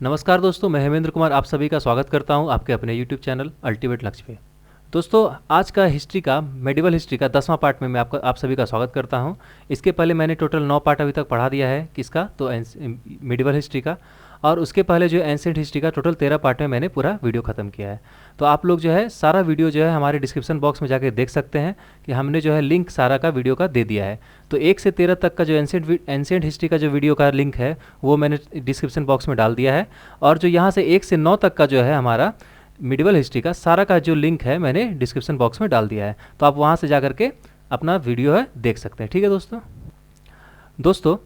नमस्कार दोस्तों, मैं हेमेंद्र कुमार आप सभी का स्वागत करता हूं आपके अपने YouTube चैनल अल्टीमेट लक्ष्य पे। दोस्तों, आज का हिस्ट्री का मेडिवल हिस्ट्री का 10वां पार्ट में मैं आप सभी का स्वागत करता हूं। इसके पहले मैंने टोटल 9 पार्ट अभी तक पढ़ा दिया है किसका, तो मेडिवल हिस्ट्री का, और उसके पहले जो एंशिएंट हिस्ट्री का टोटल 13 पार्ट में मैंने पूरा वीडियो ख़त्म किया है। तो आप लोग जो है सारा वीडियो जो है हमारे डिस्क्रिप्शन बॉक्स में जाके देख सकते हैं कि हमने जो है लिंक सारा का वीडियो का दे दिया है। तो 1 से 13 तक का जो एंशिएंट हिस्ट्री का जो वीडियो का लिंक है वो मैंने डिस्क्रिप्शन बॉक्स में डाल दिया है, और जो यहाँ से 1 से 9 तक का जो है हमारा मेडिवल हिस्ट्री का सारा का जो लिंक है मैंने डिस्क्रिप्शन बॉक्स में डाल दिया है। तो आप वहाँ से जा करके अपना वीडियो है देख सकते हैं। ठीक है दोस्तों,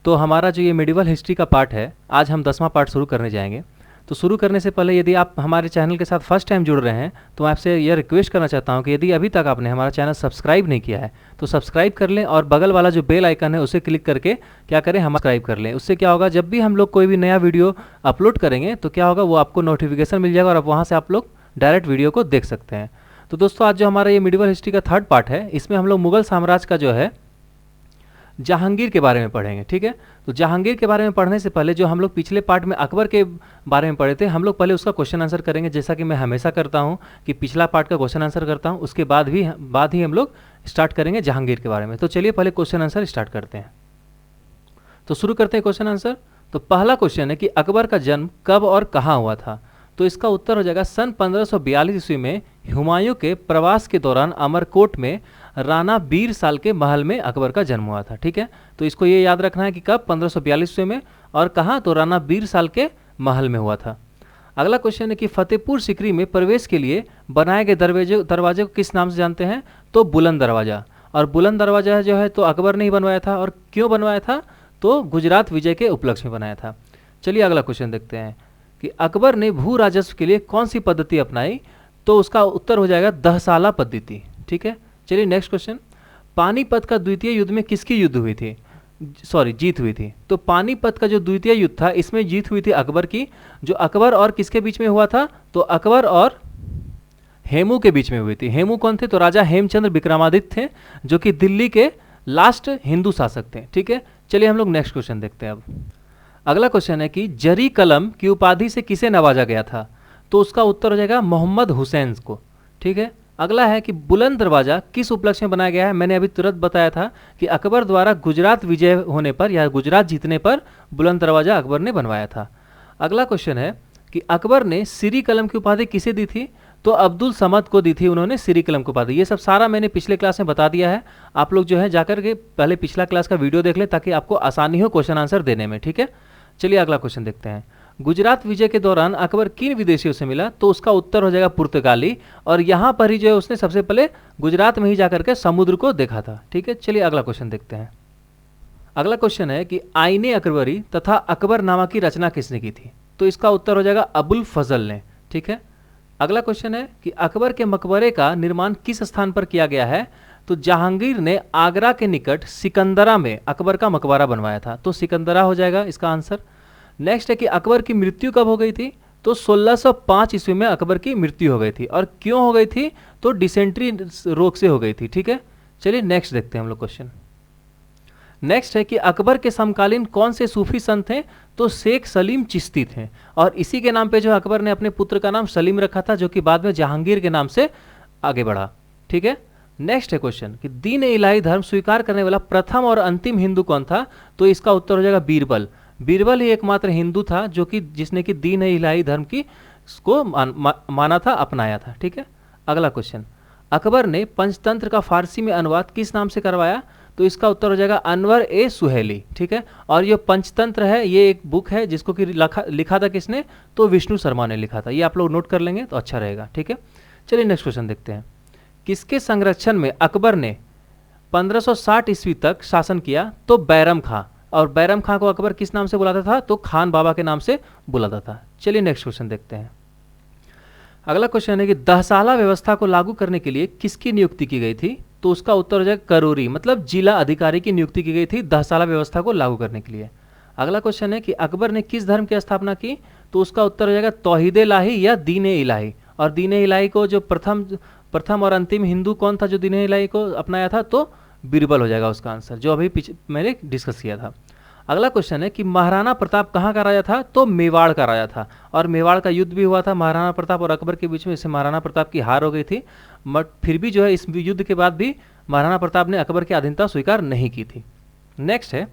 तो हमारा जो ये मेडिवल हिस्ट्री का पार्ट है, आज हम 10वां पार्ट शुरू करने जाएंगे। तो शुरू करने से पहले यदि आप हमारे चैनल के साथ फर्स्ट टाइम जुड़ रहे हैं तो मैं आपसे यह रिक्वेस्ट करना चाहता हूं कि यदि अभी तक आपने हमारा चैनल सब्सक्राइब नहीं किया है तो सब्सक्राइब कर लें, और बगल वाला जो बेल आइकन है उसे क्लिक करके क्या करें, हम सब्सक्राइब कर लें। उससे क्या होगा, जब भी हम लोग कोई भी नया वीडियो अपलोड करेंगे तो क्या होगा, वो आपको नोटिफिकेशन मिल जाएगा और वहाँ से आप लोग डायरेक्ट वीडियो को देख सकते हैं। तो दोस्तों, आज जो हमारा ये मेडिवल हिस्ट्री का 3rd पार्ट है, इसमें हम लोग मुगल साम्राज्य का जो है जहांगीर के बारे में पढ़ेंगे। ठीक है, तो जहांगीर के बारे में पढ़ने से पहले जो हम लोग पिछले पार्ट में अकबर के बारे में पढ़े थे, हम लोग पहले उसका क्वेश्चन आंसर करेंगे, जैसा कि मैं हमेशा करता हूं कि पिछला पार्ट का क्वेश्चन आंसर करता हूं, उसके बाद ही हम लोग स्टार्ट करेंगे जहांगीर के बारे में। तो चलिए पहले क्वेश्चन आंसर स्टार्ट करते हैं। तो शुरू करते हैं क्वेश्चन आंसर। तो पहला क्वेश्चन है कि अकबर का जन्म कब और कहाँ हुआ था। तो इसका उत्तर हो जाएगा सन 1542 ईस्वी में हुमायूं के प्रवास के दौरान अमरकोट में राणा बीरसाल के महल में अकबर का जन्म हुआ था। ठीक है, तो इसको ये याद रखना है कि कब, 1542 ईस्वी में, और कहाँ, तो राणा बीरसाल के महल में हुआ था। अगला क्वेश्चन है कि फतेहपुर सीकरी में प्रवेश के लिए बनाए गए दरवाजे को किस नाम से जानते हैं। तो बुलंद दरवाज़ा। और बुलंद दरवाज़ा जो है तो अकबर ने ही बनवाया था, और क्यों बनवाया था, तो गुजरात विजय के उपलक्ष्य में बनाया था। चलिए अगला क्वेश्चन देखते हैं कि अकबर ने भू राजस्व के लिए कौन सी पद्धति अपनाई। तो उसका उत्तर हो जाएगा दहसाला पद्धति। ठीक है, चलिए नेक्स्ट क्वेश्चन। पानीपत का द्वितीय युद्ध में किसकी जीत हुई थी। तो पानीपत का जो द्वितीय युद्ध था इसमें जीत हुई थी अकबर की। जो अकबर और किसके बीच में हुआ था, तो अकबर और हेमू के बीच में हुई थी। हेमू कौन थे, तो राजा हेमचंद्र विक्रमादित्य थे, जो कि दिल्ली के लास्ट हिंदू शासक थे। ठीक है, चलिए हम लोग नेक्स्ट क्वेश्चन देखते हैं। अब अगला क्वेश्चन है कि जरी कलम की उपाधि से किसे नवाजा गया था। तो उसका उत्तर हो जाएगा मोहम्मद हुसैन को। ठीक है, अगला है कि बुलंद दरवाज़ा किस उपलक्ष्य में बनाया गया है। मैंने अभी तुरंत बताया था कि अकबर द्वारा गुजरात विजय होने पर या गुजरात जीतने पर बुलंद दरवाज़ा अकबर ने बनवाया था। अगला क्वेश्चन है कि अकबर ने सिरी कलम की उपाधि किसे दी थी। तो अब्दुल समद को दी थी उन्होंने सिरी कलम की उपाधि। ये सब सारा मैंने पिछले क्लास में बता दिया है। आप लोग जो है जाकर के पहले पिछला क्लास का वीडियो देख लें ताकि आपको आसानी हो क्वेश्चन आंसर देने में। ठीक है, चलिए अगला क्वेश्चन देखते हैं। गुजरात विजय के दौरान अकबर किन विदेशियों से मिला। तो उसका उत्तर हो जाएगा पुर्तगाली, और यहाँ पर ही जो है उसने सबसे पहले गुजरात में ही जाकर के समुद्र को देखा था। ठीक है, चलिए अगला क्वेश्चन देखते हैं। अगला क्वेश्चन है कि आईने अकबरी तथा अकबरनामा की रचना किसने की थी। तो इसका उत्तर हो जाएगा अबुल फजल ने। ठीक है, अगला क्वेश्चन है कि अकबर के मकबरे का निर्माण किस स्थान पर किया गया है। तो जहांगीर ने आगरा के निकट सिकंदरा में अकबर का मकबरा बनवाया था। तो सिकंदरा हो जाएगा इसका आंसर। नेक्स्ट है कि अकबर की मृत्यु कब हो गई थी। तो 1605 ईस्वी में अकबर की मृत्यु हो गई थी, और क्यों हो गई थी, तो डिसेंट्री रोग से हो गई थी। ठीक है, चलिए नेक्स्ट देखते हैं हम लोग क्वेश्चन। नेक्स्ट है कि अकबर के समकालीन कौन से सूफी संत हैं। तो शेख सलीम चिश्ती थे, और इसी के नाम पे जो अकबर ने अपने पुत्र का नाम सलीम रखा था, जो कि बाद में जहांगीर के नाम से आगे बढ़ा। ठीक है, नेक्स्ट है क्वेश्चन कि दीन इलाही धर्म स्वीकार करने वाला प्रथम और अंतिम हिंदू कौन था। तो इसका उत्तर हो जाएगा बीरबल। बीरबल ही एकमात्र हिंदू था जो कि जिसने कि दीन इलाही धर्म की को माना था, अपनाया था। ठीक है, अगला क्वेश्चन। अकबर ने पंचतंत्र का फारसी में अनुवाद किस नाम से करवाया। तो इसका उत्तर हो जाएगा अनवर ए सुहेली। ठीक है, और ये पंचतंत्र है, ये एक बुक है जिसको कि लिखा था किसने, तो विष्णु शर्मा ने लिखा था। ये आप लोग नोट कर लेंगे तो अच्छा रहेगा। ठीक है, चलिए नेक्स्ट क्वेश्चन देखते हैं। किसके संरक्षण में अकबर ने 1560 ईस्वी तक शासन किया। तो बैरम खां, और बैरम खां को अकबर किस नाम से बुलाता था, तो खान बाबा के नाम से बुलाता था। चलिए नेक्स्ट क्वेश्चन देखते हैं। अगला क्वेश्चन है कि दहसाला व्यवस्था को लागू करने के लिए किसकी नियुक्ति की गई थी। तो उसका उत्तर हो जाएगा करोरी, मतलब जिला अधिकारी की नियुक्ति की गई थी दहसाला व्यवस्था को लागू करने के लिए। अगला क्वेश्चन है कि अकबर ने किस धर्म की स्थापना की। तो उसका उत्तर हो जाएगा तौहीद इलाही या दीन इलाही। और दीन इलाही को जो प्रथम और अंतिम हिंदू कौन था जो दीन इलाही को अपनाया था, तो बीरबल हो जाएगा उसका आंसर, जो अभी मैंने डिस्कस किया था। अगला क्वेश्चन है कि महाराणा प्रताप कहाँ का राजा था? तो मेवाड़ का राजा था, और मेवाड़ का युद्ध भी हुआ था महाराणा प्रताप और अकबर के बीच में, इससे महाराणा प्रताप की हार हो गई थी। बट फिर भी जो है इस युद्ध के बाद भी महाराणा प्रताप ने अकबर की अधीनता स्वीकार नहीं की थी। नेक्स्ट है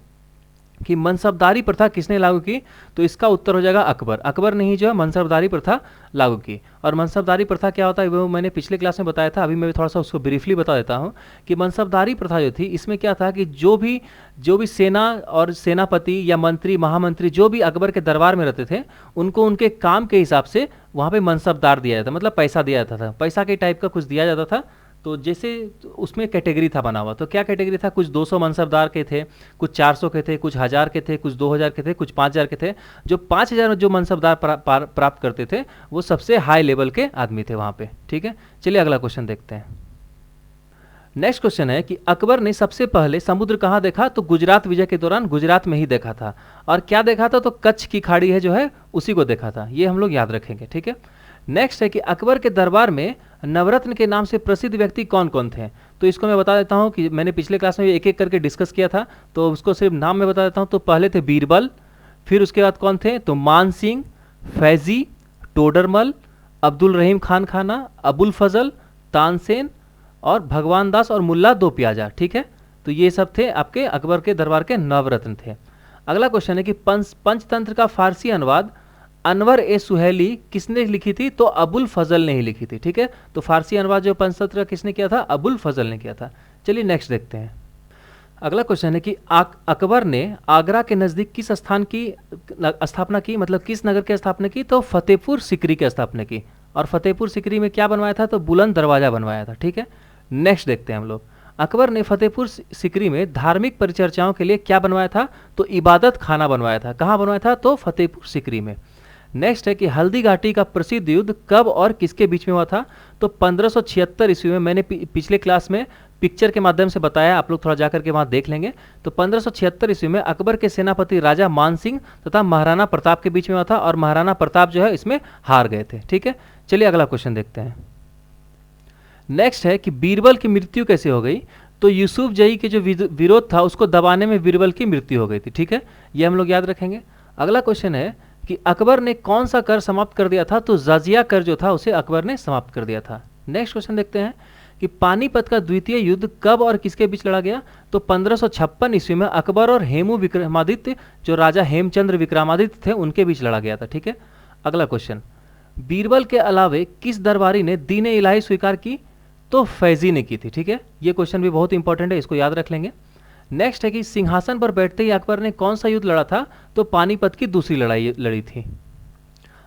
कि मनसबदारी प्रथा किसने लागू की? तो इसका उत्तर हो जाएगा अकबर। अकबर ने ही जो है मनसबदारी प्रथा लागू की। और मनसबदारी प्रथा क्या होता है वो मैंने पिछले क्लास में बताया था, अभी मैं थोड़ा सा उसको ब्रीफली बता देता हूँ कि मनसबदारी प्रथा जो थी इसमें क्या था कि जो भी सेना और सेनापति या मंत्री महामंत्री जो भी अकबर के दरबार में रहते थे उनको उनके काम के हिसाब से वहाँ पे मनसबदार दिया जाता, मतलब पैसा दिया जाता था, पैसा के टाइप का कुछ दिया जाता था। तो जैसे उसमें कैटेगरी था बना हुआ, तो क्या कैटेगरी था, कुछ 200 मनसबदार के थे, कुछ 400 के थे, कुछ 1000 के थे, कुछ 2000 के थे, कुछ 5000 के थे। जो 5000 जो मनसबदार प्राप्त करते थे वो सबसे हाई लेवल के आदमी थे वहाँ पे। ठीक है, चलिए अगला क्वेश्चन देखते हैं। नेक्स्ट क्वेश्चन है कि अकबर ने सबसे पहले समुद्र कहाँ देखा? तो गुजरात विजय के दौरान गुजरात में ही देखा था। और क्या देखा था? तो कच्छ की खाड़ी है जो है उसी को देखा था, ये हम लोग याद रखेंगे। ठीक है, नेक्स्ट है कि अकबर के दरबार में नवरत्न के नाम से प्रसिद्ध व्यक्ति कौन कौन थे? तो इसको मैं बता देता हूँ कि मैंने पिछले क्लास में एक एक करके डिस्कस किया था, तो उसको सिर्फ नाम में बता देता हूँ। तो पहले थे बीरबल, फिर उसके बाद कौन थे? तो मान सिंह, फैजी, टोडरमल, अब्दुल रहीम खान खाना, अबुल फजल, तानसेन और भगवान दास और मुल्ला दो प्याजा। ठीक है, तो ये सब थे आपके अकबर के दरबार के नवरत्न थे। अगला क्वेश्चन है कि पंचतंत्र का फारसी अनुवाद अनवर ए सुहेली किसने लिखी थी? तो अबुल फजल ने ही लिखी थी। ठीक है, तो फारसी अनुवाद जो पंचतंत्र का किसने किया था? अबुल फजल ने किया था। चलिए नेक्स्ट देखते हैं। अगला क्वेश्चन है कि अकबर ने आगरा के नज़दीक किस स्थान की स्थापना की, मतलब किस नगर की स्थापना की? तो फतेहपुर सिकरी की स्थापना की। और फतेहपुर सिकरी में क्या बनवाया था? तो बुलंद दरवाजा बनवाया था। ठीक है, नेक्स्ट देखते हैं हम लोग। अकबर ने फतेहपुर सिकरी में धार्मिक परिचर्चाओं के लिए क्या बनवाया था? तो इबादत खाना बनवाया था। कहाँ बनवाया था? तो फतेहपुर सिकरी में। नेक्स्ट है कि हल्दी घाटी का प्रसिद्ध युद्ध कब और किसके बीच में हुआ था? तो 1576 ईस्वी में। मैंने पिछले क्लास में पिक्चर के माध्यम से बताया, आप लोग थोड़ा जाकर के वहाँ देख लेंगे। तो 1576 ईस्वी में अकबर के सेनापति राजा मान सिंह तथा महाराणा प्रताप के बीच में हुआ था, और महाराणा प्रताप जो है इसमें हार गए थे। ठीक है, चलिए अगला क्वेश्चन देखते हैं। नेक्स्ट है कि बीरबल की मृत्यु कैसे हो गई? तो यूसुफ जही के जो विरोध था उसको दबाने में बीरबल की मृत्यु हो गई थी। ठीक है, ये हम लोग याद रखेंगे। अगला क्वेश्चन है कि अकबर ने कौन सा कर समाप्त कर दिया था? तो जजिया कर जो था उसे अकबर ने समाप्त कर दिया था। नेक्स्ट क्वेश्चन देखते हैं कि पानीपत का द्वितीय युद्ध कब और किसके बीच लड़ा गया? तो 1556 ईस्वी में अकबर और हेमू विक्रमादित्य जो राजा हेमचंद्र विक्रमादित्य थे उनके बीच लड़ा गया था। ठीक है, अगला क्वेश्चन, बीरबल के अलावे किस दरबारी ने दीन इलाही स्वीकार की? तो फैजी ने की थी। ठीक है, ये क्वेश्चन भी बहुत इंपॉर्टेंट है, इसको याद रख लेंगे। नेक्स्ट है कि सिंहासन पर बैठते ही अकबर ने कौन सा युद्ध लड़ा था? तो पानीपत की दूसरी लड़ाई लड़ी थी।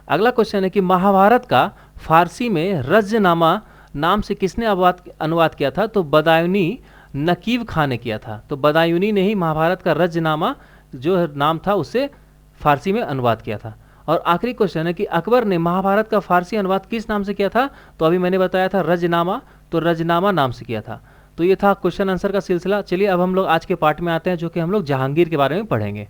अगला क्वेश्चन है कि महाभारत का फारसी में रज्जनामा नाम से किसने अनुवाद किया था? तो बदायूनी नकीब खान ने किया था। तो बदायूनी ने ही महाभारत का रज्जनामा जो नाम था उससे फारसी में अनुवाद किया था। और आखिरी क्वेश्चन है कि अकबर ने महाभारत का फारसी अनुवाद किस नाम से किया था? तो अभी मैंने बताया था रजनामा, तो रजनामा नाम से किया था। तो ये था क्वेश्चन आंसर का सिलसिला। चलिए अब हम लोग आज के पार्ट में आते हैं जो कि हम लोग जहांगीर के बारे में पढ़ेंगे।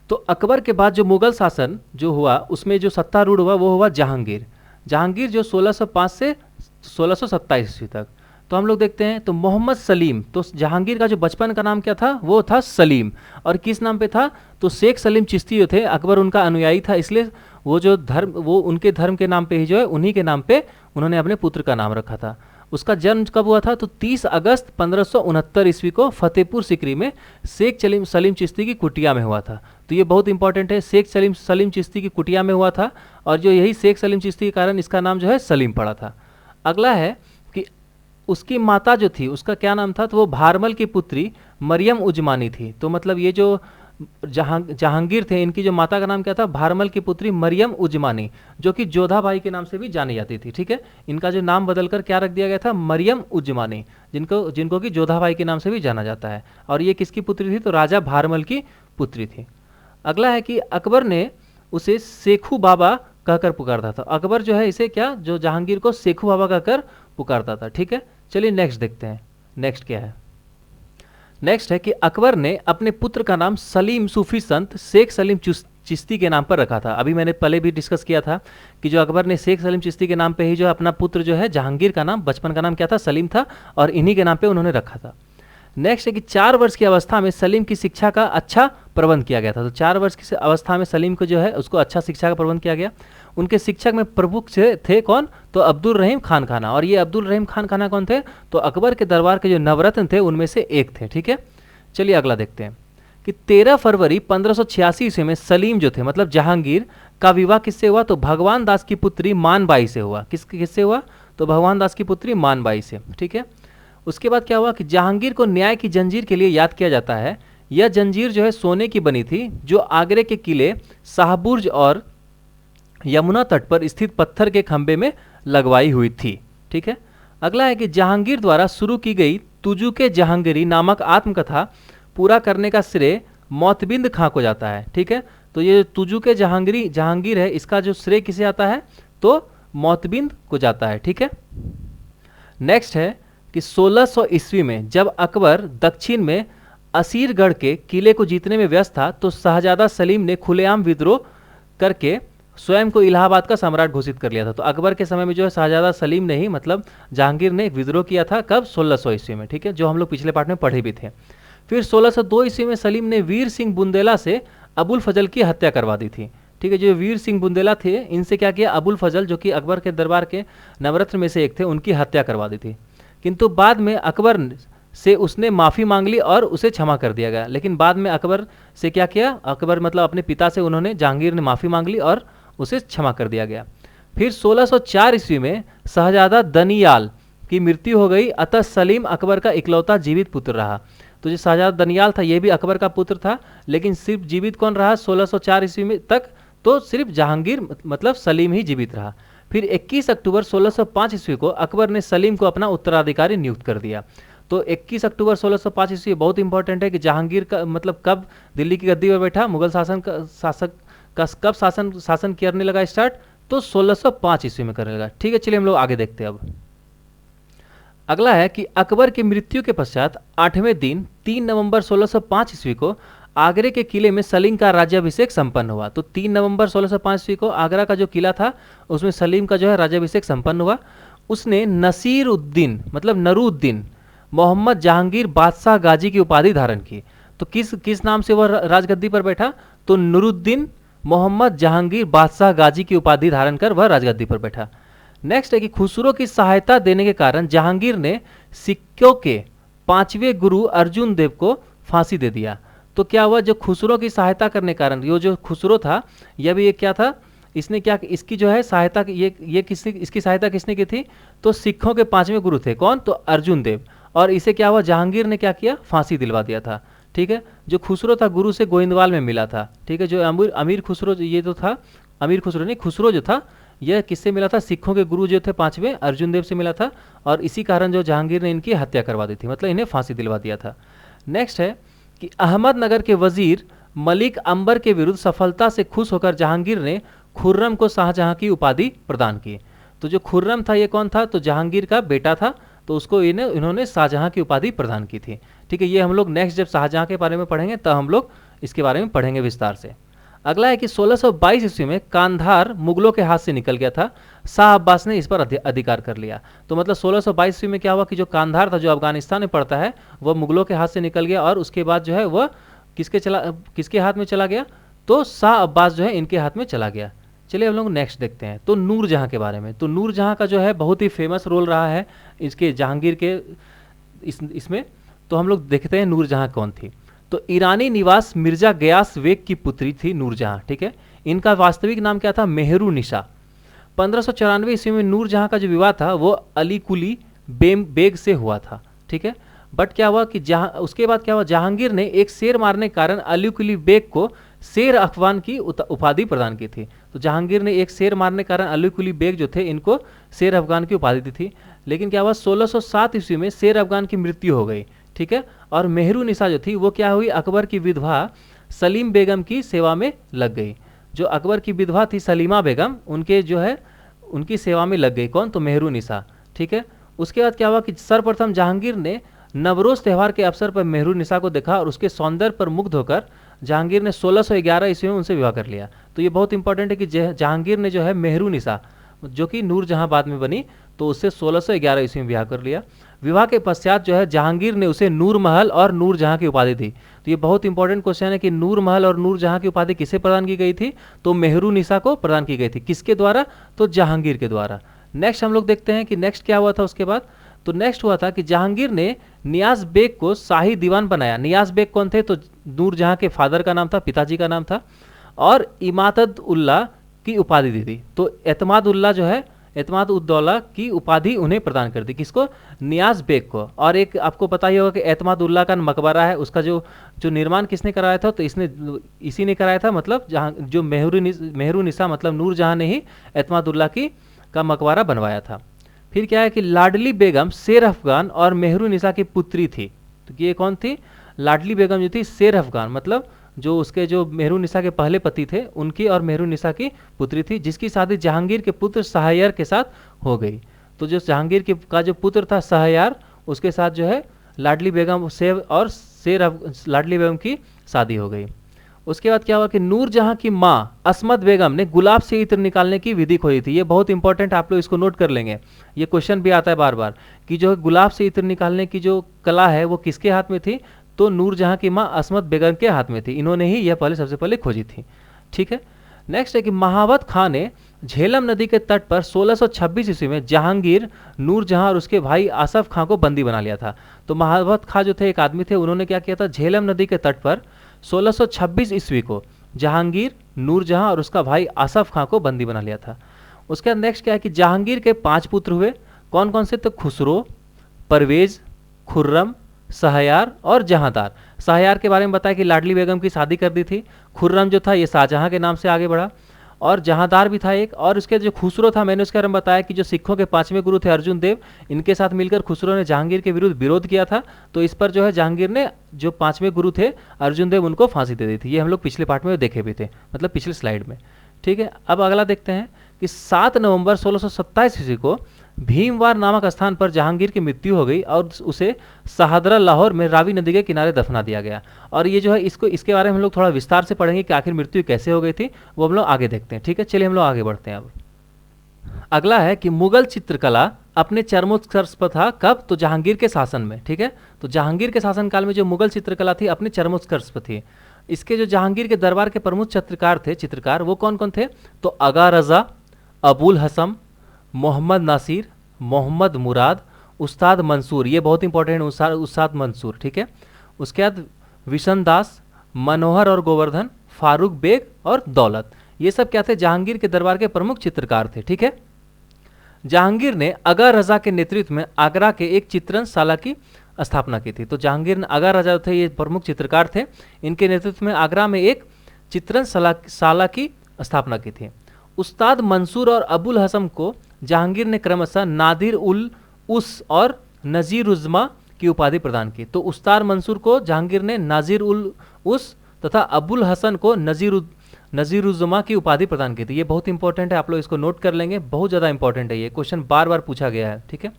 तो अकबर के बाद जो मुगल शासन जो हुआ उसमें जो सत्तारूढ़ हुआ वो हुआ जहांगीर। जहांगीर जो 1605 से 1627 ईस्वी तक। तो हम लोग देखते हैं तो मोहम्मद सलीम, तो जहांगीर का जो बचपन का नाम क्या था? वो था सलीम। और किस नाम पे था? तो शेख सलीम चिश्ती जो थे अकबर उनका अनुयायी था, इसलिए वो जो धर्म वो उनके धर्म के नाम पे ही जो है उन्हीं के नाम पे उन्होंने अपने पुत्र का नाम रखा था। उसका जन्म कब हुआ था? तो 30 अगस्त 1569 ईस्वी को फतेहपुर सिकरी में शेख सलीम चिश्ती की कुटिया में हुआ था। तो ये बहुत इंपॉर्टेंट है, शेख सलीम चिश्ती की कुटिया में हुआ था, और जो यही शेख सलीम चिश्ती के कारण इसका नाम जो है सलीम पड़ा था। अगला है कि उसकी माता जो थी उसका क्या नाम था? तो वो भारमल की पुत्री मरियम उजमानी थी। तो मतलब ये जो जहांगीर थे इनकी जो माता का नाम क्या था? भारमल की पुत्री मरियम उजमानी, जो कि जोधाबाई के नाम से भी जानी जाती थी। ठीक है, इनका जो नाम बदलकर क्या रख दिया गया था? मरियम उजमानी, जिनको कि जोधाबाई के नाम से भी जाना जाता है। और ये किसकी पुत्री थी? तो राजा भारमल की पुत्री थी। अगला है कि अकबर ने उसे सेखू बाबा कहकर पुकारता था। अकबर जो है इसे क्या, जो जहांगीर को सेखू बाबा कहकर पुकारता था। ठीक है, चलिए नेक्स्ट देखते हैं। नेक्स्ट क्या है? नेक्स्ट है कि अकबर ने अपने पुत्र का नाम सलीम सूफी संत शेख सलीम चिश्ती के नाम पर रखा था। अभी मैंने पहले भी डिस्कस किया था कि जो अकबर ने शेख सलीम चिश्ती के नाम पे ही जो अपना पुत्र जो है जहांगीर का नाम बचपन का नाम क्या था? सलीम था, और इन्हीं के नाम पे उन्होंने रखा था। नेक्स्ट है कि 4 वर्ष की अवस्था में सलीम की शिक्षा का अच्छा प्रबंध किया गया था। तो 4 वर्ष की अवस्था में सलीम को जो है उसको अच्छा शिक्षा का प्रबंध किया गया। उनके शिक्षक में प्रमुख थे कौन? तो अब्दुल रहीम खान खाना। और ये अब्दुल रहीम खान खाना कौन थे? तो अकबर के दरबार के जो नवरत्न थे उनमें से एक थे। ठीक है, चलिए अगला देखते हैं कि 13 फरवरी 1586 ईस्वी में सलीम जो थे मतलब जहांगीर का विवाह किससे हुआ? तो भगवान दास की पुत्री मानबाई से हुआ। किससे हुआ? तो भगवान दास की पुत्री मानबाई से। ठीक है, उसके बाद क्या हुआ कि जहांगीर को न्याय की जंजीर के लिए याद किया जाता है। यह जंजीर जो है सोने की बनी थी, जो आगरे के किले शाहबुर्ज और यमुना तट पर स्थित पत्थर के खंभे में लगवाई हुई थी। ठीक है, अगला है कि जहांगीर द्वारा शुरू की गई तुजुके जहांगीरी नामक आत्मकथा पूरा करने का श्रेय मोतबिंद खां को जाता है। ठीक है, तो ये तुजुके जहांगीर है, इसका जो श्रेय किसे आता है? तो मोतबिंद को जाता है। ठीक है, नेक्स्ट है कि 1600 ईस्वी में जब अकबर दक्षिण में असीरगढ़ के किले को जीतने में व्यस्त था तो शहजादा सलीम ने खुलेआम विद्रोह करके स्वयं को इलाहाबाद का सम्राट घोषित कर लिया था। तो अकबर के समय में जो है शहजादा सलीम ने ही मतलब जहांगीर ने एक विद्रोह किया था। कब? 1600 ईस्वी में। ठीक है, जो हम लोग पिछले पार्ट में पढ़े भी थे। फिर 1602 ईस्वी में सलीम ने वीर सिंह बुंदेला से अबुल फजल की हत्या करवा दी थी। ठीक है, जो वीर सिंह बुंदेला थे इनसे क्या किया? अबुल फजल जो कि अकबर के दरबार के नवरत्न में से एक थे, उनकी हत्या करवा दी थी। किंतु बाद में अकबर से उसने माफ़ी मांग ली और उसे क्षमा कर दिया गया। लेकिन बाद में अकबर से क्या किया? अकबर मतलब अपने पिता से उन्होंने जहांगीर ने माफ़ी मांग ली और उसे क्षमा कर दिया गया। फिर 1604 ईस्वी में शहजादा दनियाल की मृत्यु हो गई, अतः सलीम अकबर का इकलौता जीवित पुत्र रहा। तो जो शहजादा दनियाल था ये भी अकबर का पुत्र था, लेकिन सिर्फ जीवित कौन रहा 1604 ईस्वी में तक? तो सिर्फ जहांगीर मतलब सलीम ही जीवित रहा। फिर 21 अक्टूबर 1605 ईस्वी को अकबर ने सलीम को अपना उत्तराधिकारी नियुक्त कर दिया। तो 21 अक्टूबर 1605 ईस्वी बहुत इंपॉर्टेंट है कि जहांगीर का मतलब कब दिल्ली की गद्दी पर बैठा, मुगल शासक कब शासन करने लगा स्टार्ट? तो 1605 ईस्वी में करने लगा। ठीक है, चलिए हम लोग आगे देखते हैं। अब अगला है कि अकबर की मृत्यु के पश्चात 8वें दिन 3 नवंबर 1605 ईस्वी को आगरे के किले में सलीम का राज्याभिषेक संपन्न हुआ। तो 3 नवंबर 1605 ईस्वी को आगरा का जो किला था उसमें सलीम का जो है राज्याभिषेक संपन्न हुआ। उसने नसीर उद्दीन मतलब नरूद्दीन मोहम्मद जहांगीर बादशाह गाजी की उपाधि धारण की। तो किस नाम से वह राजगद्दी पर बैठा? तो नूरुद्दीन मोहम्मद जहांगीर बादशाह गाजी की उपाधि धारण कर वह राजगद्दी पर बैठा। नेक्स्ट है कि खुसरो की सहायता देने के कारण जहांगीर ने सिक्कों के 5वें गुरु अर्जुन देव को फांसी दे दिया। तो क्या हुआ? जो खुसरो की सहायता करने के कारण ये जो खुसरो था यह भी एक क्या था? इसने क्या इसकी जो है सहायता इसकी सहायता किसने की थी? तो सिखों के 5वें गुरु थे कौन? तो अर्जुन देव। और इसे क्या हुआ? जहांगीर ने क्या किया? फांसी दिलवा दिया था। ठीक है, जो खुसरो था गुरु से गोइंदवाल में मिला था। ठीक है, जो अमीर खुसरो ये तो था, अमीर खुसरो नहीं, खुसरो जो था यह किससे मिला था? सिखों के गुरु जो थे 5वें अर्जुन देव से मिला था। और इसी कारण जो जहांगीर ने इनकी हत्या करवा दी थी, मतलब इन्हें फांसी दिलवा दिया था। नेक्स्ट है कि अहमदनगर के वजीर मलिक अंबर के विरुद्ध सफलता से खुश होकर जहांगीर ने खुर्रम को शाहजहां की उपाधि प्रदान की। तो जो खुर्रम था ये कौन था? तो जहांगीर का बेटा था, तो उसको इन्होंने शाहजहां की उपाधि प्रदान की थी। ठीक है, ये हम लोग नेक्स्ट जब शाहजहां के बारे में पढ़ेंगे तब हम लोग इसके बारे में पढ़ेंगे विस्तार से। अगला है कि 1622 ईस्वी में कांधार मुगलों के हाथ से निकल गया था, शाह अब्बास ने इस पर अधिकार कर लिया। तो मतलब 1622 ईस्वी में क्या हुआ कि जो कांधार था जो अफगानिस्तान में पड़ता है वह मुगलों के हाथ से निकल गया और उसके बाद जो है वह किसके हाथ में चला गया? तो शाह अब्बास जो है इनके हाथ में चला गया। चलिए हम लोग नेक्स्ट देखते हैं तो नूरजहां के बारे में। तो नूरजहां का जो है बहुत ही फेमस रोल रहा है इसके जहांगीर के इसमें। तो हम लोग देखते हैं नूरजहां कौन थी। तो ईरानी निवास मिर्जा गयास बेग की पुत्री थी नूरजहां। ठीक है, इनका वास्तविक नाम क्या था? मेहरू निशा। 1594 ईस्वी में नूरजहां का जो विवाह था वो अली कुली बेग से हुआ था। ठीक है, बट क्या हुआ कि उसके बाद क्या हुआ? जहांगीर ने एक शेर मारने के कारण अली कुली बेग को शेर अफगान की उपाधि प्रदान की थी। तो जहांगीर ने एक शेर मारने के कारण अली कुली बेग जो थे इनको शेर अफगान की उपाधि दी थी। लेकिन क्या हुआ? 1607 ईस्वी में शेर अफगान की मृत्यु हो गई। ठीक है, और मेहरू निशा जो थी वो क्या हुई? अकबर की विधवा सलीम बेगम की सेवा में लग गई। जो अकबर की विधवा थी सलीमा बेगम उनके जो है उनकी सेवा में लग गई। कौन? तो मेहरू निशा। ठीक है, उसके बाद क्या हुआ कि सर्वप्रथम जहांगीर ने नवरोज त्यौहार के अवसर पर मेहरू निशा को देखा और उसके सौंदर्य पर मुग्ध होकर जहांगीर ने 1611 ईस्वी में उनसे विवाह कर लिया। तो ये बहुत इंपॉर्टेंट है कि जहांगीर ने जो है मेहरू निशा जो कि नूरजहां बाद में बनी तो उससे 1611 ईस्वी में विवाह कर लिया। विवाह के पश्चात जो है जहांगीर ने उसे नूर महल और नूर जहां की उपाधि दी। तो ये बहुत इंपॉर्टेंट क्वेश्चन है कि नूर महल और नूर जहां की उपाधि किसे प्रदान की गई थी, तो मेहरुनिसा को प्रदान की गई थी। किसके द्वारा, तो जहांगीर के द्वारा। नेक्स्ट हम लोग देखते हैं कि नेक्स्ट क्या हुआ था उसके बाद। तो नेक्स्ट हुआ था कि जहांगीर ने नियाज बेग को शाही दीवान बनाया। नियाज बेग कौन थे, तो नूरजहां के फादर का नाम था, पिताजी का नाम था। और इमादत उल्ला की उपाधि दी थी। तो एतमाद उल्ला जो है, एतमाद उद्दौला की उपाधि उन्हें प्रदान कर दी। किसको, नियाज बेग को। और एक आपको पता ही होगा कि एतमाद उल्ला का मकबरा है, उसका जो निर्माण किसने कराया था, तो इसी ने कराया था। मतलब जहाँ जो मेहरुनिसा मतलब नूरजहां ने ही एतमाद उल्ला का मकबरा बनवाया था। फिर क्या है कि लाडली बेगम शेर अफगान और मेहरुनिसा की पुत्री थी। तो ये कौन थी, लाडली बेगम जो थी शेर अफगान मतलब जो उसके जो मेहरुनिसा के पहले पति थे उनकी और मेहरुनिसा की पुत्री थी, जिसकी शादी जहांगीर के पुत्र शाहयार के साथ हो गई। तो जो जहांगीर का जो पुत्र था शाहयार, उसके साथ जो है लाडली बेगम लाडली बेगम की शादी हो गई। उसके बाद क्या हुआ कि नूरजहां की माँ असमत बेगम ने गुलाब से इत्र निकालने की विधि खोजी थी। ये बहुत इंपॉर्टेंट, आप लोग इसको नोट कर लेंगे, ये क्वेश्चन भी आता है बार बार कि जो गुलाब से इत्र निकालने की जो कला है वो किसके हाथ में थी, तो नूरजहां की माँ असमत बेगम के हाथ में थी। इन्होंने ही यह सबसे पहले खोजी थी। ठीक है। नेक्स्ट है कि महावत खां ने झेलम नदी के तट पर 1626 ईस्वी में जहांगीर, नूरजहां और उसके भाई आसफ खां को बंदी बना लिया था। तो महावत खां जो थे एक आदमी थे, उन्होंने क्या किया था, झेलम नदी के तट पर 1626 ईस्वी को जहांगीर, नूरजहां और उसका भाई आसफ खां को बंदी बना लिया था। उसके बाद नेक्स्ट क्या है कि जहांगीर के 5 पुत्र हुए। कौन कौन से, तो खुसरो, परवेज, खुर्रम, शाहयार और जहांदार। शाहयार के बारे में बताया कि लाडली बेगम की शादी कर दी थी। खुर्रम जो था ये शाहजहां के नाम से आगे बढ़ा। और जहांदार भी था एक। और उसके जो खुसरो था, मैंने उसके बारे में बताया कि जो सिखों के 5वें गुरु थे अर्जुन देव, इनके साथ मिलकर खुसरो ने जहांगीर के विरुद्ध विरोध किया था। तो इस पर जो है जहांगीर ने जो 5वें गुरु थे अर्जुन देव, उनको फांसी दे दी थी। ये हम लोग पिछले पार्ट में देखे भी थे, मतलब पिछले स्लाइड में। ठीक है। अब अगला देखते हैं कि 7 नवंबर 1627 ईस्वी को भीमवार नामक स्थान पर जहांगीर की मृत्यु हो गई और उसे शाहदरा लाहौर में रावी नदी के किनारे दफना दिया गया। और ये जो है इसके बारे में हम लोग थोड़ा विस्तार से पढ़ेंगे कि आखिर मृत्यु कैसे हो गई थी, वो हम लोग आगे देखते हैं। ठीक है, चलिए हम लोग आगे बढ़ते हैं। अब अगला है कि मुगल चित्रकला अपने चरमोत्कर्ष पर था। कब, तो जहांगीर के शासन में। ठीक है। तो जहांगीर के शासनकाल में जो मुगल चित्रकला थी अपने चरमोत्कर्ष पर थी। इसके जो जहांगीर के दरबार के प्रमुख चित्रकार वो कौन कौन थे, तो आगा रजा, अबुल हसम, मोहम्मद नासिर, मोहम्मद मुराद, उस्ताद मंसूर। ये बहुत इंपॉर्टेंट है, उस्ताद मंसूर। ठीक है। उसके बाद विशन दास, मनोहर और गोवर्धन, फारूक बेग और दौलत। ये सब क्या थे, जहांगीर के दरबार के प्रमुख चित्रकार थे। ठीक है। जहांगीर ने आगा रजा के नेतृत्व में आगरा के एक चित्रणशाला की स्थापना की थी। तो जहांगीर ने, आगा रजा थे ये प्रमुख चित्रकार थे, इनके नेतृत्व में आगरा में एक चित्रणशाला की स्थापना की थी। उस्ताद मंसूर और अबुल हसम को जहांगीर ने क्रमशः नादिर उल उस और नजीर उज़्मा की उपाधि प्रदान की। तो उस्ताद मंसूर को जहांगीर ने नाजिर उल उस तथा अबुल हसन को नजीर उज़्मा की उपाधि प्रदान की थी। ये बहुत इंपॉर्टेंट है, आप लोग इसको नोट कर लेंगे, बहुत ज़्यादा इंपॉर्टेंट है, ये क्वेश्चन बार बार पूछा गया है। ठीक है।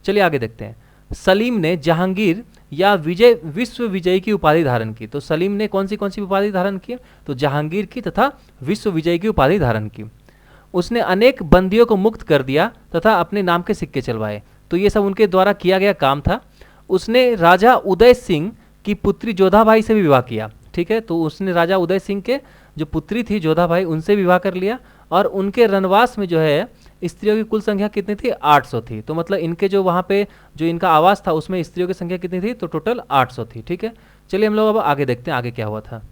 चलिए आगे देखते हैं। सलीम ने जहांगीर या विश्व विजयी की उपाधि धारण की। तो सलीम ने कौन सी उपाधि धारण की, तो जहांगीर की तथा विश्व विजयी की उपाधि धारण की। उसने अनेक बंदियों को मुक्त कर दिया तथा अपने नाम के सिक्के चलवाए। तो ये सब उनके द्वारा किया गया काम था। उसने राजा उदय सिंह की पुत्री जोधाबाई से भी विवाह किया। ठीक है। तो उसने राजा उदय सिंह के जो पुत्री थी जोधाबाई, उनसे विवाह कर लिया। और उनके रनवास में जो है स्त्रियों की कुल संख्या कितनी थी, 800 थी। तो मतलब इनके जो वहाँ पे जो इनका आवास था उसमें स्त्रियों की संख्या कितनी थी, तो टोटल 800 थी। ठीक है। चलिए हम लोग अब आगे देखते हैं आगे क्या हुआ था।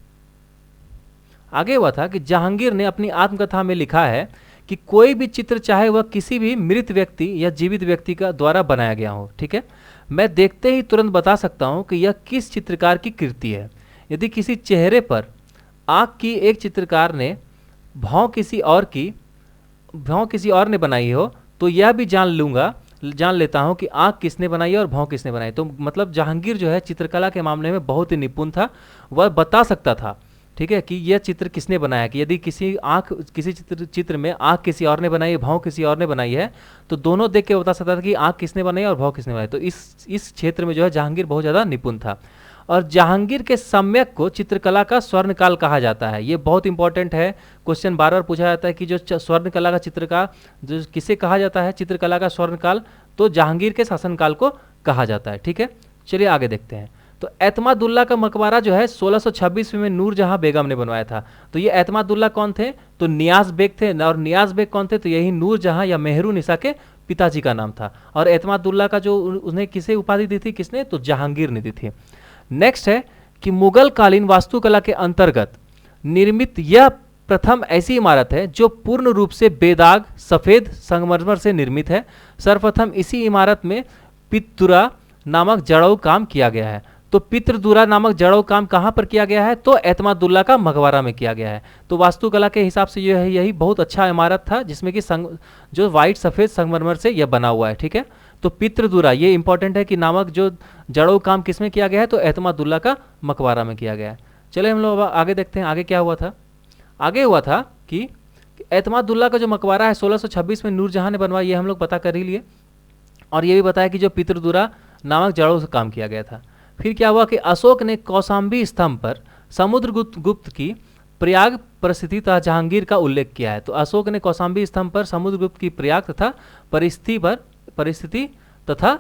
आगे हुआ था कि जहांगीर ने अपनी आत्मकथा में लिखा है कि कोई भी चित्र चाहे वह किसी भी मृत व्यक्ति या जीवित व्यक्ति का द्वारा बनाया गया हो, ठीक है, मैं देखते ही तुरंत बता सकता हूं कि यह किस चित्रकार की कृति है। यदि किसी चेहरे पर आँख की एक चित्रकार ने भौं किसी और ने बनाई हो तो यह भी जान लेता हूं कि आँख किसने बनाई है और भौं किसने बनाई। तो मतलब जहांगीर जो है चित्रकला के मामले में बहुत ही निपुण था, वह बता सकता था, ठीक है, कि यह चित्र किसने बनाया, कि यदि किसी चित्र में आँख किसी और ने बनाई है, भौं किसी और ने बनाई है, तो दोनों देख के बता सकता था कि आँख किसने बनाई और भौं किसने बनाई। तो इस क्षेत्र में जो है जहांगीर बहुत ज़्यादा निपुण था। और जहांगीर के सम्यक को चित्रकला का स्वर्णकाल कहा जाता है। ये बहुत इंपॉर्टेंट है, क्वेश्चन बार बार पूछा जाता है कि जो स्वर्णकला का चित्रकाल जो किसे कहा जाता है, चित्रकला का स्वर्णकाल, तो जहांगीर के शासनकाल को कहा जाता है। ठीक है, चलिए आगे देखते हैं। तो एतमादुल्ला का मकबरा जो है 1626 में नूरजहां बेगम ने बनवाया था। तो ये एतमादुल्ला कौन थे? तो नियाज बेग थे। और नियाज बेग कौन थे? तो यही नूरजहां या मेहरुनिसा के पिताजी का नाम था। और एतमादुल्ला का जो उन्हें किसे उपाधि दी थी, किसने? तो जहांगीर ने दी थी। नेक्स्ट है कि मुगल कालीन वास्तुकला के अंतर्गत निर्मित यह प्रथम ऐसी इमारत है जो पूर्ण रूप से बेदाग सफेद संगमरमर से निर्मित है। सर्वप्रथम इसी इमारत में पितुरा नामक जड़ऊ काम किया गया है। तो पितृदुरा नामक जड़ऊ काम कहाँ पर किया गया है? तो एतमादुल्ला का मकबरा में किया गया है। तो वास्तुकला के हिसाब से यही बहुत अच्छा इमारत था, जिसमें कि जो वाइट सफेद संगमरमर से यह बना हुआ है। ठीक है, तो पितृदुरा ये इंपॉर्टेंट है कि नामक जो जड़ऊ काम किसमें किया गया है? तो एतमादुल्ला का मकबरा में किया गया है। चलिए हम लोग आगे देखते हैं आगे क्या हुआ था। आगे हुआ था कि एतमादुल्ला का जो मकबरा है 1626 में नूरजहां ने बनवाया, ये हम लोग पता कर ही लिए। और ये भी बताया कि जो पितृदुरा नामक जड़ों से काम किया गया था। फिर क्या हुआ कि अशोक ने कौशाम्बी स्तंभ पर समुद्रगुप्त की प्रयाग परिस्थिति तथा जहांगीर का उल्लेख किया है। तो अशोक ने कौशाम्बी स्तंभ पर समुद्रगुप्त की प्रयाग तथा परिस्थिति तथा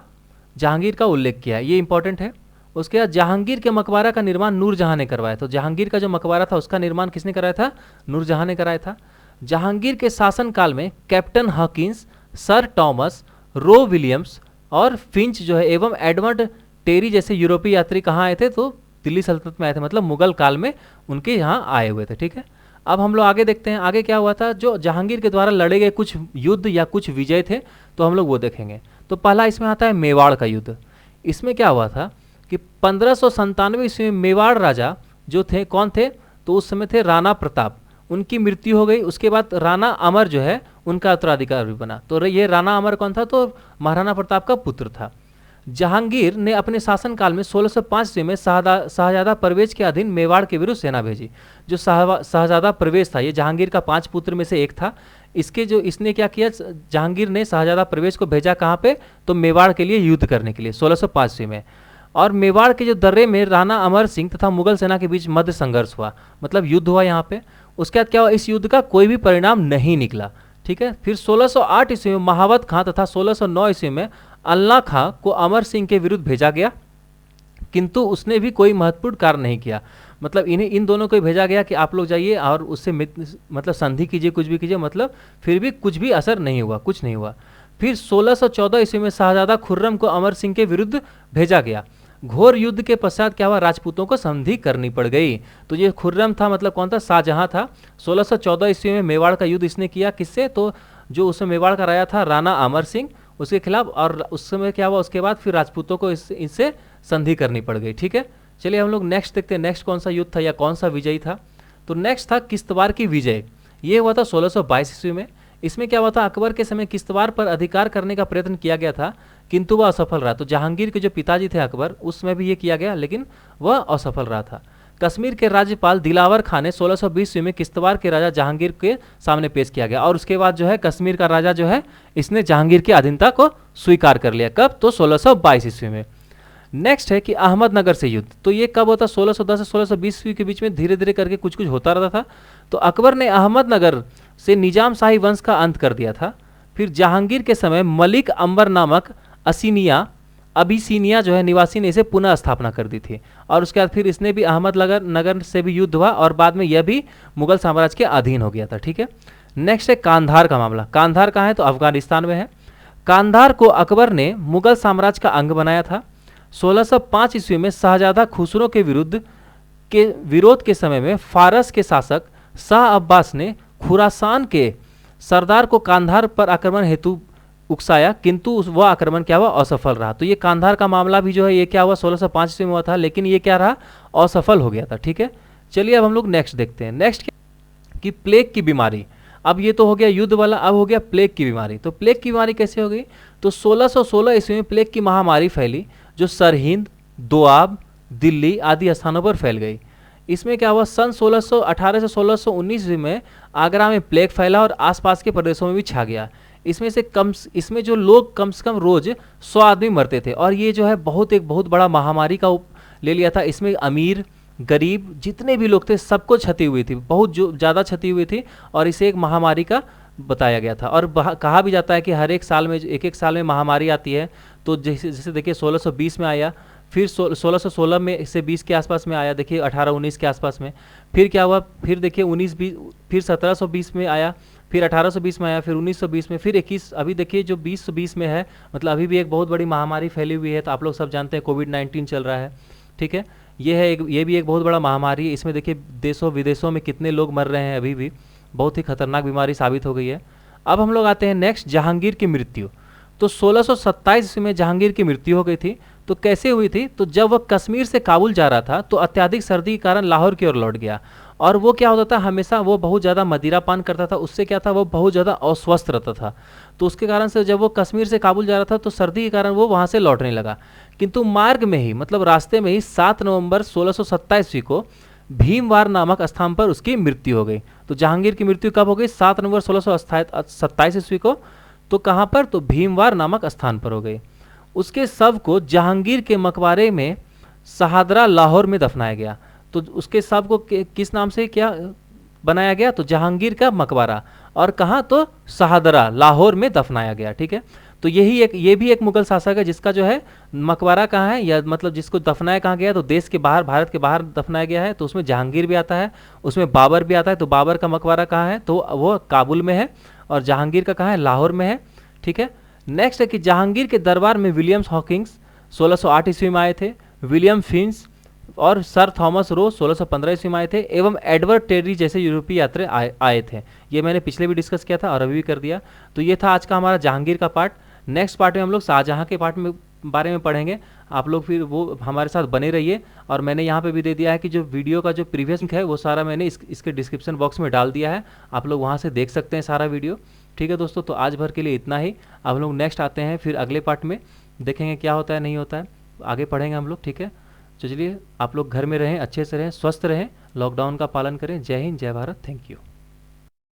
जहांगीर का उल्लेख किया है, ये इंपॉर्टेंट है। उसके बाद जहांगीर के मकबरा का निर्माण नूरजहां ने करवाया। तो जहांगीर का जो मकबरा था उसका निर्माण किसने कराया था? नूरजहां ने कराया था। जहांगीर के शासनकाल में कैप्टन हॉकिंस, सर टॉमस, रो विलियम्स और फिंच जो है एवं एडवर्ड टेरी जैसे यूरोपीय यात्री कहाँ आए थे? तो दिल्ली सल्तनत में आए थे, मतलब मुगल काल में उनके यहाँ आए हुए थे। ठीक है, अब हम लोग आगे देखते हैं आगे क्या हुआ था। जो जहांगीर के द्वारा लड़े गए कुछ युद्ध या कुछ विजय थे, तो हम लोग वो देखेंगे। तो पहला इसमें आता है मेवाड़ का युद्ध। इसमें क्या हुआ था कि 1597 ईस्वी में मेवाड़ राजा जो थे कौन थे? तो उस समय थे राणा प्रताप। उनकी मृत्यु हो गई, उसके बाद राणा अमर जो है उनका उत्तराधिकारी बना। तो ये राणा अमर कौन था? तो महाराणा प्रताप का पुत्र था। जहांगीर ने अपने शासनकाल में 1605 ईस्वी में शाहजादा परवेज के अधीन मेवाड़ के विरुद्ध सेना भेजी। जो शाहजादा परवेज था ये जहांगीर का 5 पुत्र में से एक था। इसने क्या किया? जहांगीर ने शाहजादा परवेज को भेजा कहाँ पे? तो मेवाड़ के लिए युद्ध करने के लिए 1605 ईस्वी में। और मेवाड़ के जो दर्रे में राणा अमर सिंह तथा मुगल सेना के बीच मध्य संघर्ष हुआ, मतलब युद्ध हुआ यहाँ पे। उसके बाद क्या हुआ? इस युद्ध का कोई भी परिणाम नहीं निकला। ठीक है, फिर 1608 ईस्वी में महावत खां तथा 1609 ईस्वी में अल्लाह खां को अमर सिंह के विरुद्ध भेजा गया, किंतु उसने भी कोई महत्वपूर्ण कार्य नहीं किया। मतलब इन दोनों को भेजा गया कि आप लोग जाइए और उससे मतलब संधि कीजिए, कुछ भी कीजिए, मतलब फिर भी कुछ भी असर नहीं हुआ, कुछ नहीं हुआ। फिर 1614 ईस्वी में शाहजादा खुर्रम को अमर सिंह के विरुद्ध भेजा गया। घोर युद्ध के पश्चात क्या हुआ? राजपूतों को संधि करनी पड़ गई। तो ये खुर्रम था, मतलब कौन था? शाहजहां था। 1614 ईस्वी में मेवाड़ का युद्ध इसने किया, किससे? तो जो उसमें मेवाड़ का राजा था राणा अमर सिंह, उसके खिलाफ। और उस समय क्या हुआ? उसके बाद फिर राजपूतों को इससे संधि करनी पड़ गई। ठीक है, चलिए हम लोग नेक्स्ट देखते हैं नेक्स्ट कौन सा युद्ध था या कौन सा विजयी था। तो नेक्स्ट था किश्तवाड़ की विजय। ये हुआ था 1622 ईस्वी में। इसमें क्या हुआ था? अकबर के समय किश्तवाड़ पर अधिकार करने का प्रयत्न किया गया था, किंतु वह असफल रहा। तो जहांगीर के जो पिताजी थे अकबर, उस समय भी ये किया गया, लेकिन वह असफल रहा था। कश्मीर के राज्यपाल दिलावर खान ने 1620 ईस्वी में किश्तवाड़ के राजा जहांगीर के सामने पेश किया गया। और उसके बाद जो है कश्मीर का राजा जो है इसने जहांगीर की अधीनता को स्वीकार कर लिया। कब? तो 1622 ईस्वी में। नेक्स्ट है कि अहमदनगर से युद्ध। तो ये कब होता? 1610 से 1620 ईस्वी के बीच में धीरे धीरे करके कुछ कुछ होता रहता था। तो अकबर ने अहमदनगर से निजाम शाही वंश का अंत कर दिया था। फिर जहांगीर के समय मलिक अंबर नामक अबिसीनिया जो है निवासी ने इसे पुनः स्थापना कर दी थी। और उसके बाद फिर इसने भी अहमदनगर से भी युद्ध हुआ और बाद में यह भी मुगल साम्राज्य के अधीन हो गया था। ठीक है, नेक्स्ट है कांधार का मामला। कांधार कहाँ है? तो अफगानिस्तान में है। कांधार को अकबर ने मुगल साम्राज्य का अंग बनाया था। 1605 ईस्वी में शाहजादा खुसरो के विरोध के समय में फारस के शासक शाह अब्बास ने खुरासान के सरदार को कांधार पर आक्रमण हेतु उकसाया, किंतु वह आक्रमण क्या हुआ? असफल रहा। तो ये कांधार का मामला भी जो है ये क्या हुआ? 1605 ईस्वी में हुआ था, लेकिन ये क्या रहा? असफल हो गया था। ठीक है, चलिए अब हम लोग नेक्स्ट देखते हैं। नेक्स्ट क्या कि प्लेग की बीमारी। अब ये तो हो गया युद्ध वाला, अब हो गया प्लेग की बीमारी। तो प्लेग की बीमारी कैसे हो गई? तो 1616 ईस्वी में प्लेग की महामारी फैली, जो सरहिंद, दोआब, दिल्ली आदि स्थानों पर फैल गई। इसमें क्या हुआ? सन 1618 से 1619 ईस्वी में आगरा में प्लेग फैला और आसपास के प्रदेशों में भी छा गया। इसमें जो लोग कम से कम रोज 100 आदमी मरते थे। और ये जो है एक बहुत बड़ा महामारी का ले लिया था। इसमें अमीर गरीब जितने भी लोग थे सबको क्षति हुई थी, बहुत ज़्यादा क्षति हुई थी। और इसे एक महामारी का बताया गया था। और कहा भी जाता है कि हर एक साल में, एक एक साल में महामारी आती है। तो जैसे जैसे देखिए 1620 में आया, फिर 1616 में से 20 के आसपास में आया, देखिए 1819 के आसपास में। फिर क्या हुआ, फिर देखिए 1920, फिर 1720 में आया, फिर 1820 में आया, फिर 1920 में, फिर 21, अभी देखिए जो 2020 में है, मतलब अभी भी एक बहुत बड़ी महामारी फैली हुई है। तो आप लोग सब जानते हैं कोविड-19 चल रहा है, ठीक है। ये भी एक बहुत बड़ा महामारी है। इसमें देखिए देशों विदेशों में कितने लोग मर रहे हैं, अभी भी बहुत ही खतरनाक बीमारी साबित हो गई है। अब हम लोग आते हैं नेक्स्ट, जहांगीर की मृत्यु। तो 1627 में जहांगीर की मृत्यु हो गई थी। तो कैसे हुई थी, तो जब वह कश्मीर से काबुल जा रहा था तो अत्यधिक सर्दी के कारण लाहौर की ओर लौट गया। और वो क्या होता था, हमेशा वो बहुत ज़्यादा मदिरा पान करता था, उससे क्या था, वो बहुत ज़्यादा अस्वस्थ रहता था। तो उसके कारण से जब वो कश्मीर से काबुल जा रहा था तो सर्दी के कारण वो वहाँ से लौटने लगा। किंतु मार्ग में ही, मतलब रास्ते में ही 7 नवंबर 1627 को भीमवार नामक स्थान पर उसकी मृत्यु हो गई। तो जहांगीर की मृत्यु कब हो गई, 7 नवंबर 1627 ईस्वी को। तो कहाँ पर, तो भीमवार नामक स्थान पर हो गई। उसके शव को जहांगीर के मकबरे में शहादरा लाहौर में दफनाया गया। तो उसके शव को किस नाम से क्या बनाया गया, तो जहांगीर का मकबरा। और कहाँ, तो शहादरा लाहौर में दफनाया गया, ठीक है। तो ये भी एक मुगल शासक है जिसका जो है मकबरा कहाँ है, या मतलब जिसको दफनाया कहाँ गया, तो देश के बाहर, भारत के बाहर दफनाया गया है। तो उसमें जहांगीर भी आता है, उसमें बाबर भी आता है। तो बाबर का मकबरा कहाँ है, तो वो काबुल में है, और जहांगीर का कहाँ है, लाहौर में है, ठीक है। नेक्स्ट है कि जहांगीर के दरबार में विलियम्स हॉकिंस 1608 ईस्वी में आए थे, विलियम फिंच और सर थॉमस रो 1615 ईस्वी में आए थे, एवं एडवर्ड टेरी जैसे यूरोपीय यात्री आए थे। ये मैंने पिछले भी डिस्कस किया था और अभी भी कर दिया। तो ये था आज का हमारा जहांगीर का पार्ट। नेक्स्ट पार्ट में हम लोग शाहजहाँ के पार्ट में बारे में पढ़ेंगे। आप लोग फिर वो हमारे साथ बने रहिए। और मैंने यहाँ पे भी दे दिया है कि जो वीडियो का जो प्रीवियस लिंक है वो सारा मैंने इसके डिस्क्रिप्शन बॉक्स में डाल दिया है, आप लोग वहाँ से देख सकते हैं सारा वीडियो, ठीक है दोस्तों। तो आज भर के लिए इतना ही। अब हम लोग नेक्स्ट आते हैं, फिर अगले पार्ट में देखेंगे क्या होता है नहीं होता है, आगे पढ़ेंगे हम लोग, ठीक है। तो चलिए, आप लोग घर में रहें, अच्छे से रहें, स्वस्थ रहें, लॉकडाउन का पालन करें। जय हिंद, जय भारत, थैंक यू।